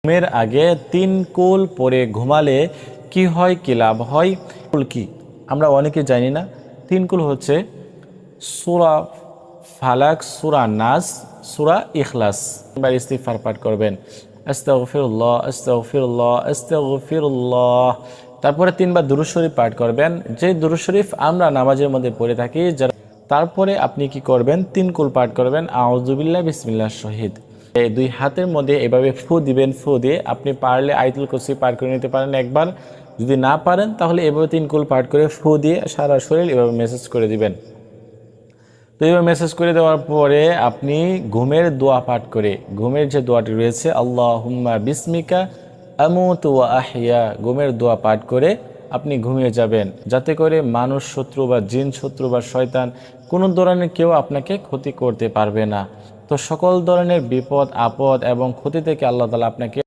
ঘুমের আগে 3 কুল পরে ঘুমালে কি হয়, কি লাভ হয়? কুল কি আমরা অনেকে জানি না। 3 কুল হচ্ছে সূরা ফালাক, সূরা নাস, সূরা ইখলাস। এবার ইস্তিগফার পাঠ করবেন, আস্তাগফিরুল্লাহ আস্তাগফিরুল্লাহ আস্তাগফিরুল্লাহ। তারপরে 3 বার দুরূদ শরীফ পাঠ করবেন, যে দুরূদ শরীফ আমরা নামাজের মধ্যে পড়ে থাকি। তারপরে আপনি কি করবেন, 3 কুল পাঠ করবেন, আউযু বিল্লাহি বিসমিল্লাহির শহীদ। এই 2 হাতের মধ্যে এভাবে ফু দিবেন। ফু দিয়ে আপনি পারলে আয়াতুল কুরসি পাঠ করে নিতে পারেন একবার, যদি না পারেন তাহলে এভাবে 3 কুল পাঠ করে ফু দিয়ে সারা শরীর এভাবে মেসেজ করে দিবেন। তো এইভাবে মেসেজ করে দেওয়ার পরে আপনি ঘুমের দোয়া পাঠ করে, ঘুমের যে দোয়াটি রয়েছে আল্লাহুম্মা বিসমিকা আমুতু ওয়া আহইয়া, ঘুমের দোয়া পাঠ করে আপনি ঘুমিয়ে যাবেন, যাতে করে মানুষ শত্রু বা জিন শত্রু বা শয়তান কোনো ধরনের কেউ আপনাকে ক্ষতি করতে পারবে না। তো সকল ধরনের বিপদ আপদ এবং ক্ষতি থেকে আল্লাহ তাআলা আপনাকে